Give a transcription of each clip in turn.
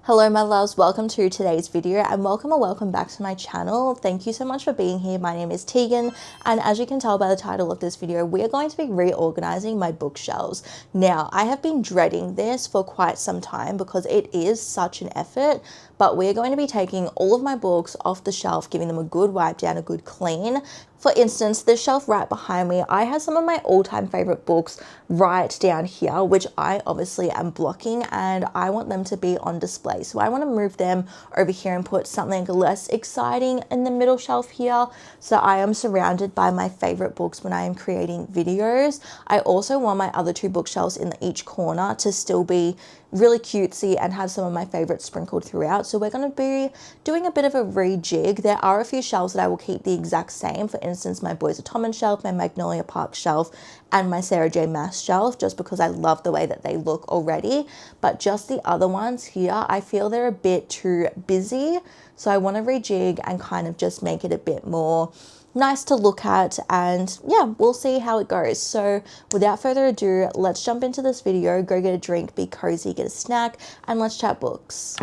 Hello my loves, welcome to today's video and welcome back to my channel. Thank you so much for being here. My name is Tegan and as you can tell by the title of this video, we are going to be reorganizing my bookshelves. Now, I have been dreading this for quite some time because it is such an effort, but we are going to be taking all of my books off the shelf, giving them a good wipe down, a good clean. For instance, this shelf right behind me, I have some of my all-time favorite books right down here, which I obviously am blocking and I want them to be on display. So I want to move them over here and put something less exciting in the middle shelf here. So I am surrounded by my favorite books when I am creating videos. I also want my other two bookshelves in each corner to still be really cutesy and have some of my favorites sprinkled throughout. So we're going to be doing a bit of a rejig. There are a few shelves that I will keep the exact same. For instance, my Boys of Tom shelf, my Magnolia Park shelf, and my Sarah J Maas shelf, just because I love the way that they look already. But just the other ones here, I feel they're a bit too busy. So I want to rejig and kind of just make it a bit more nice to look at, and yeah, we'll see how it goes. So without further ado, let's jump into this video, go get a drink, be cozy, get a snack, and let's chat books.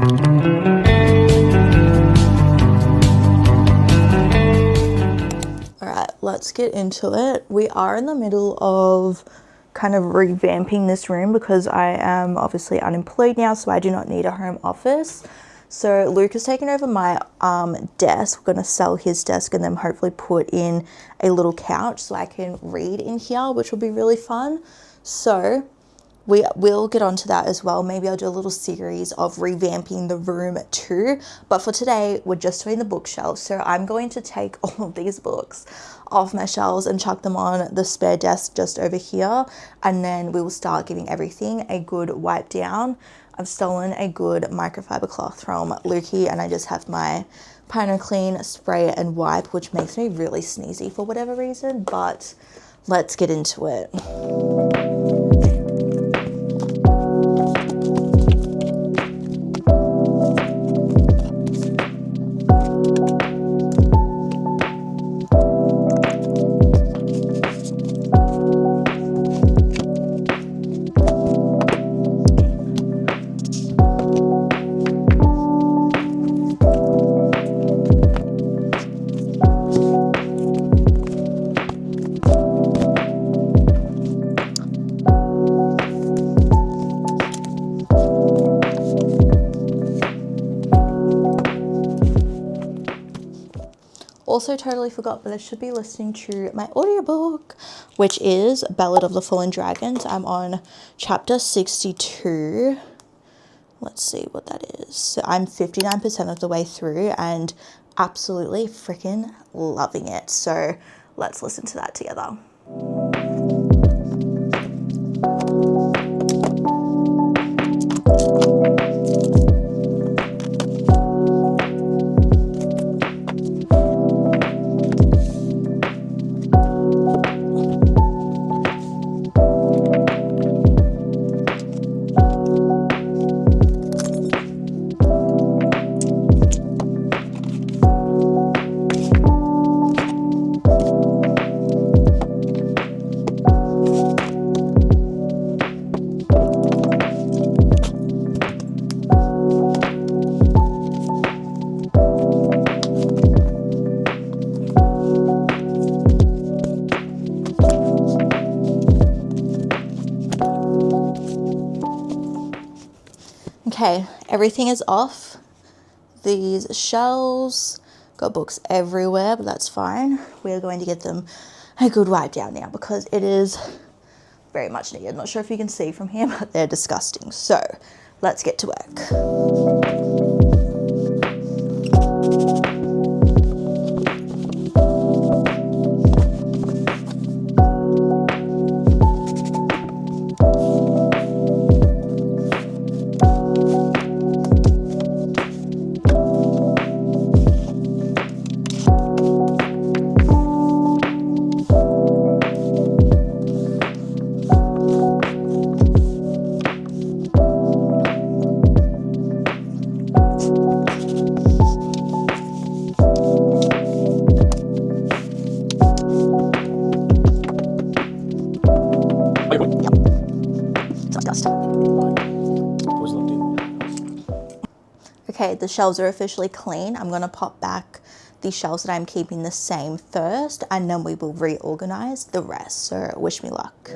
Alright, let's get into it. We are in the middle of kind of revamping this room because I am obviously unemployed now, so I do not need a home office. So Luke has taken over my desk. We're going to sell his desk and then hopefully put in a little couch so I can read in here, which will be really fun. So we will get onto that as well. Maybe I'll do a little series of revamping the room too. But for today, we're just doing the bookshelves. So I'm going to take all of these books off my shelves and chuck them on the spare desk just over here. And then we will start giving everything a good wipe down. I've stolen a good microfiber cloth from Lukey and I just have my Pino Clean spray and wipe, which makes me really sneezy for whatever reason, but let's get into it. Also totally forgot, but I should be listening to my audiobook, which is Ballad of the Fallen Dragons. I'm on chapter 62. Let's see what that is. So I'm 59% of the way through and absolutely freaking loving it. So let's listen to that together. Okay, everything is off these shelves. Got books everywhere, but that's fine. We are going to get them a good wipe down now because it is very much needed. Not sure if you can see from here, but they're disgusting. So let's get to work. Okay, the shelves are officially clean. I'm going to pop back the shelves that I'm keeping the same first, and then we will reorganize the rest. So wish me luck.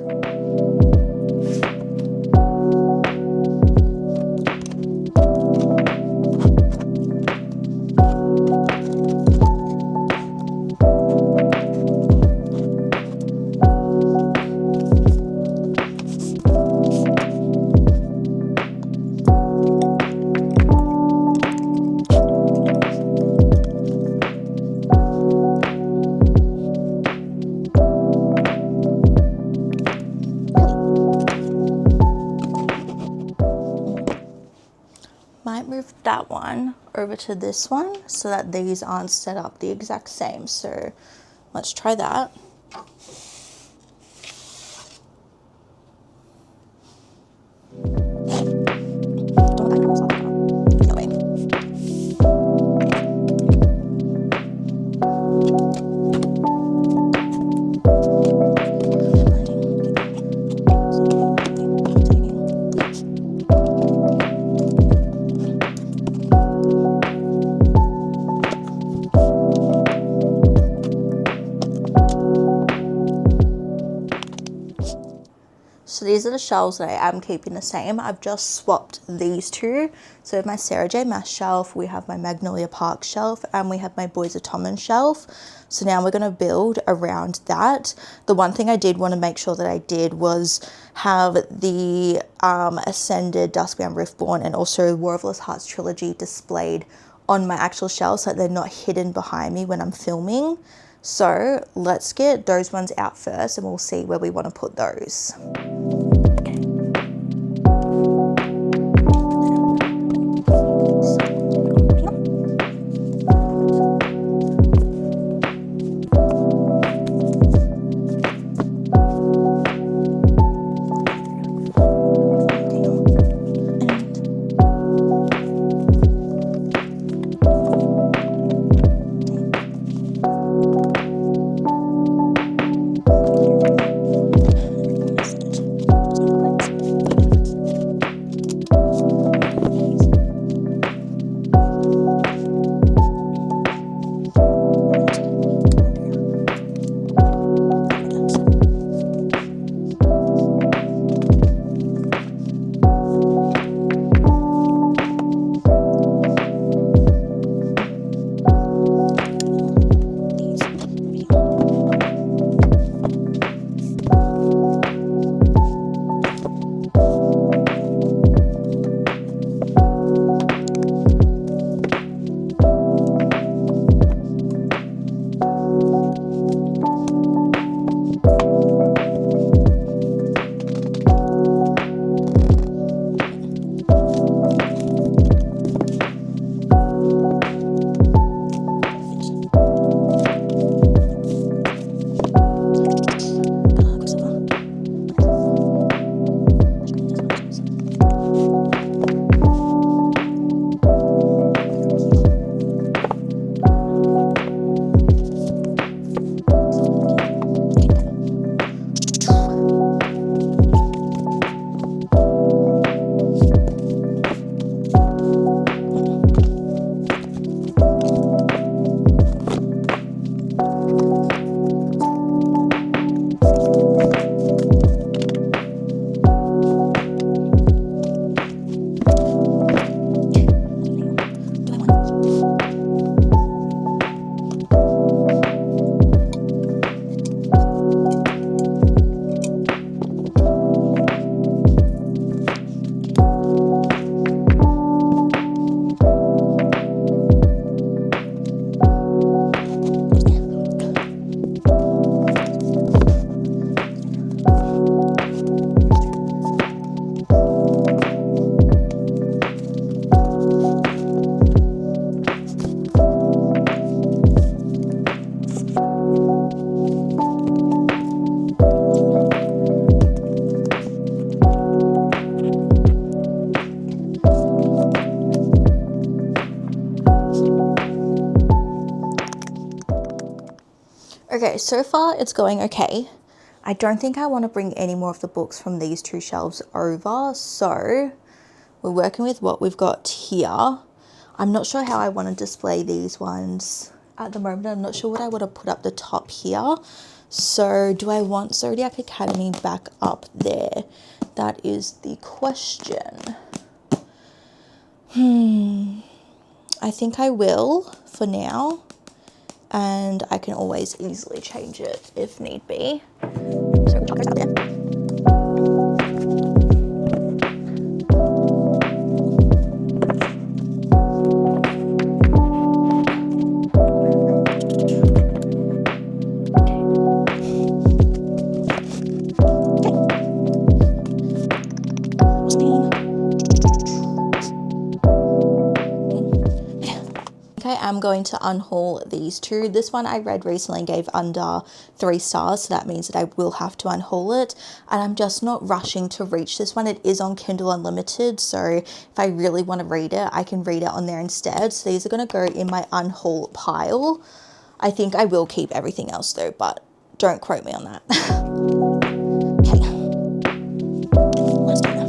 Might move that one over to this one so that these aren't set up the exact same. So let's try that. So these are the shelves that I am keeping the same. I've just swapped these two. So my Sarah J Maas shelf, we have my Magnolia Park shelf, and we have my Boys of Tommen shelf. So now we're going to build around that. The one thing I did want to make sure that I did was have the Ascended, Duskbound, Riftborn, and also War of Lost Hearts trilogy displayed on my actual shelves so that they're not hidden behind me when I'm filming. So let's get those ones out first and we'll see where we want to put those. Okay, so far it's going okay. I don't think I want to bring any more of the books from these two shelves over, so we're working with what we've got here. I'm not sure how I want to display these ones at the moment. I'm not sure what I want to put up the top here. So do I want Zodiac Academy back up there? That is the question. I think I will for now, and I can always easily change it if need be. So we'll chuck those out there. I'm going to unhaul these two. This one I read recently gave under 3 stars, so that means that I will have to unhaul it, and I'm just not rushing to reach this one. It is on Kindle Unlimited, so if I really want to read it, I can read it on there instead. So these are going to go in my unhaul pile. I think I will keep everything else though, but don't quote me on that. Okay. Let's do that.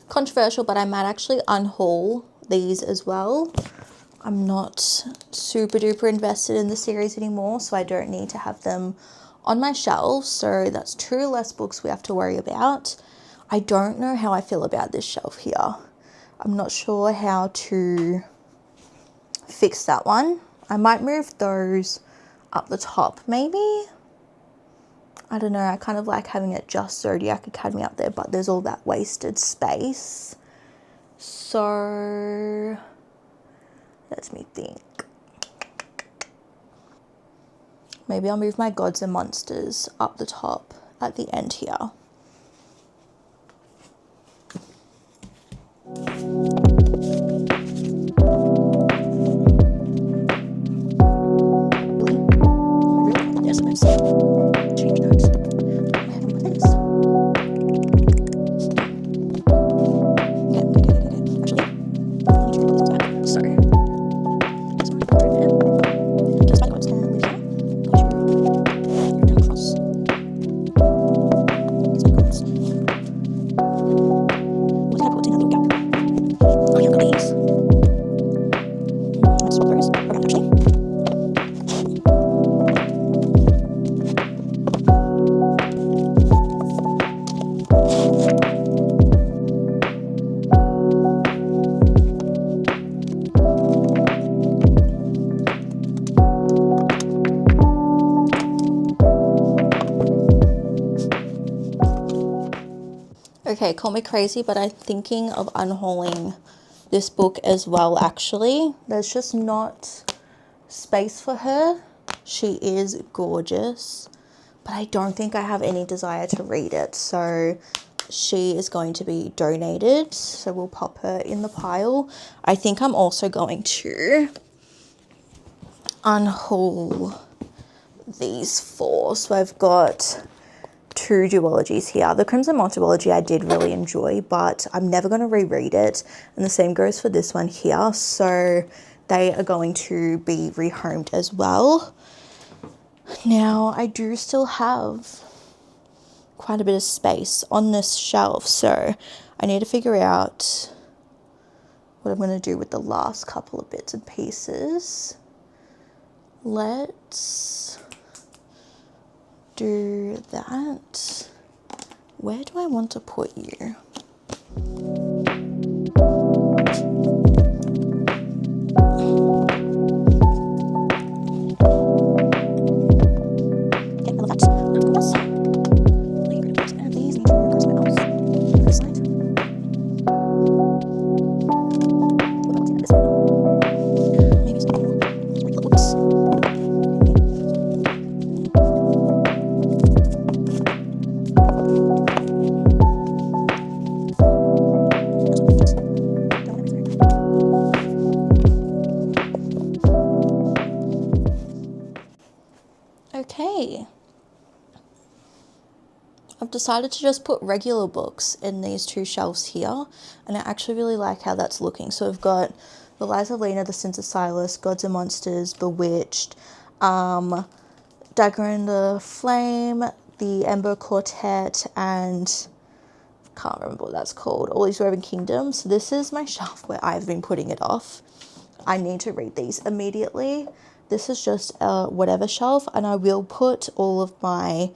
Controversial, but I might actually unhaul these as well. I'm not super duper invested in the series anymore, so I don't need to have them on my shelves. So that's 2 less books we have to worry about. I don't know how I feel about this shelf here. I'm not sure how to fix that one. I might move those up the top maybe. I don't know, I kind of like having it just Zodiac Academy up there, but there's all that wasted space. So let me think. Maybe I'll move my Gods and Monsters up the top at the end here. Change notes. Okay, call me crazy, but I'm thinking of unhauling this book as well, actually. There's just not space for her. She is gorgeous, but I don't think I have any desire to read it. So she is going to be donated. So we'll pop her in the pile. I think I'm also going to unhaul these 4. So I've got 2 duologies here. The Crimson Multiology I did really enjoy, but I'm never going to reread it. And the same goes for this one here. So they are going to be rehomed as well. Now, I do still have quite a bit of space on this shelf, so I need to figure out what I'm going to do with the last couple of bits and pieces. Let's do that. Where do I want to put you? Okay, I've decided to just put regular books in these two shelves here, and I actually really like how that's looking. So we've got The Lies of Lena, The Sins of Silas, Gods and Monsters, Bewitched, Dagger and the Flame, The Ember Quartet, and can't remember what that's called, All These Roving Kingdoms. So this is my shelf where I've been putting it off. I need to read these immediately. This is just a whatever shelf, and I will put all of my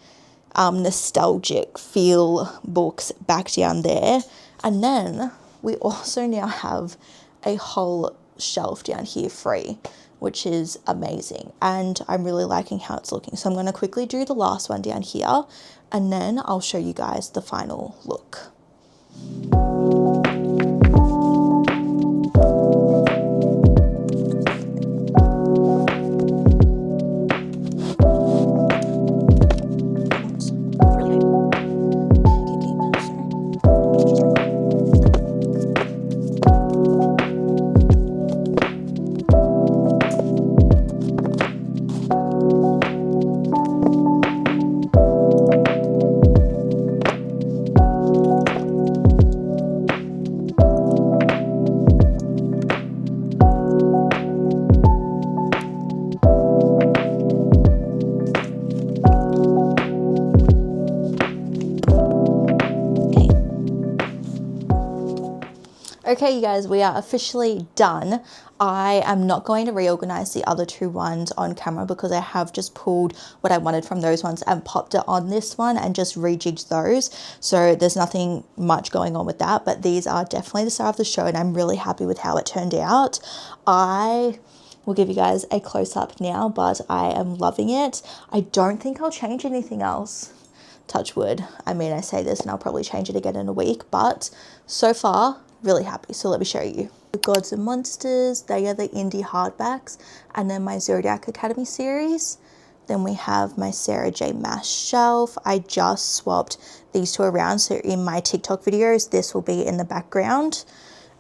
nostalgic feel books back down there. And then we also now have a whole shelf down here free, which is amazing, and I'm really liking how it's looking. So I'm going to quickly do the last one down here, and then I'll show you guys the final look. Okay, you guys, we are officially done. I am not going to reorganize the other two ones on camera because I have just pulled what I wanted from those ones and popped it on this one and just rejigged those. So there's nothing much going on with that, but these are definitely the star of the show, and I'm really happy with how it turned out. I will give you guys a close-up now, but I am loving it. I don't think I'll change anything else. Touch wood. I mean, I say this and I'll probably change it again in a week, but so far, really happy. So let me show you. The Gods and Monsters, they are the indie hardbacks, and then my Zodiac Academy series. Then we have my Sarah J Maas shelf. I just swapped these two around, so in my TikTok videos, this will be in the background.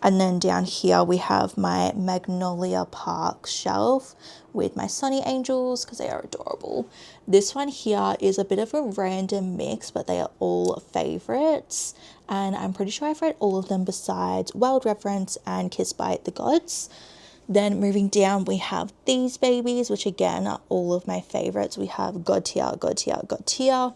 And then down here we have my Magnolia Park shelf with my Sunny Angels because they are adorable. This one here is a bit of a random mix, but they are all favorites. And I'm pretty sure I've read all of them besides Wild Reverence and Kissed by the Gods. Then moving down, we have these babies, which again are all of my favorites. We have God Tier, God Tier, God Tier.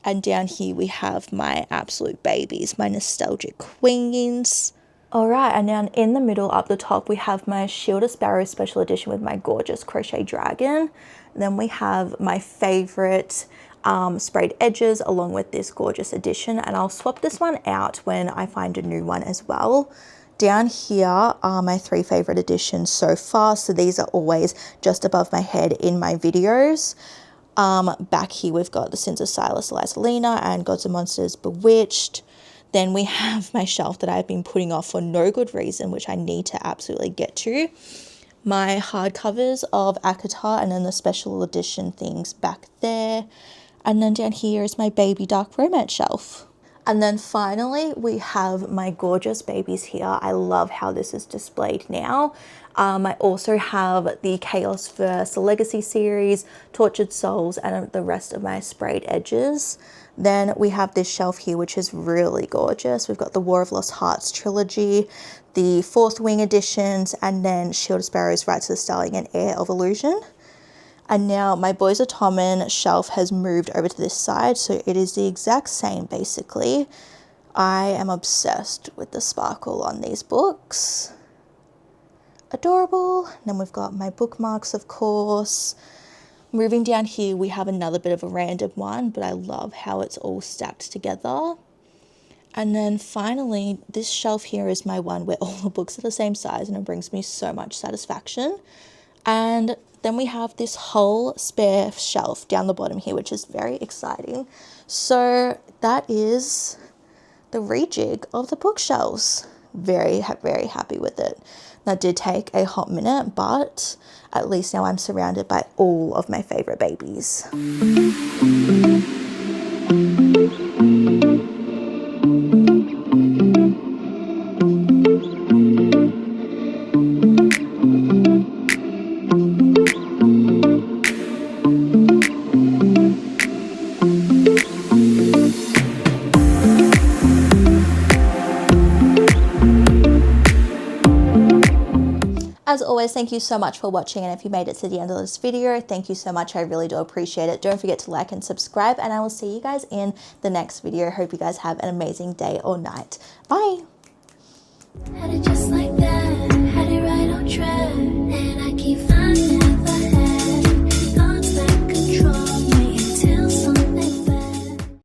And down here we have my absolute babies, my nostalgic queens. All right, and now in the middle up the top, we have my Shield of Sparrow special edition with my gorgeous crochet dragon. Then we have my favorite sprayed edges along with this gorgeous edition, and I'll swap this one out when I find a new one as well. Down here are my three favorite editions so far, so these are always just above my head in my videos. Back here we've got The Sins of Silas, Liza Lena, and Gods and Monsters, Bewitched. Then we have my shelf that I've been putting off for no good reason, which I need to absolutely get to. My hardcovers of ACOTAR, and then the special edition things back there. And then down here is my baby dark romance shelf. And then finally, we have my gorgeous babies here. I love how this is displayed now. I also have the Chaos Verse Legacy series, Tortured Souls, and the rest of my sprayed edges. Then we have this shelf here, which is really gorgeous. We've got the War of Lost Hearts trilogy, the Fourth Wing editions, and then Shield of Sparrows, Rights of the Starling, and Heir of Illusion. And now my Boys of Tommen shelf has moved over to this side, so it is the exact same basically. I am obsessed with the sparkle on these books. Adorable. And then we've got my bookmarks, of course. Moving down here, we have another bit of a random one, but I love how it's all stacked together. And then finally, this shelf here is my one where all the books are the same size, and it brings me so much satisfaction. And then we have this whole spare shelf down the bottom here, which is very exciting. So that is the rejig of the bookshelves. Very happy with it. That did take a hot minute, but at least now I'm surrounded by all of my favorite babies. As always, thank you so much for watching, and if you made it to the end of this video, thank you so much. I really do appreciate it. Don't forget to like and subscribe, and I will see you guys in the next video. Hope you guys have an amazing day or night. Bye!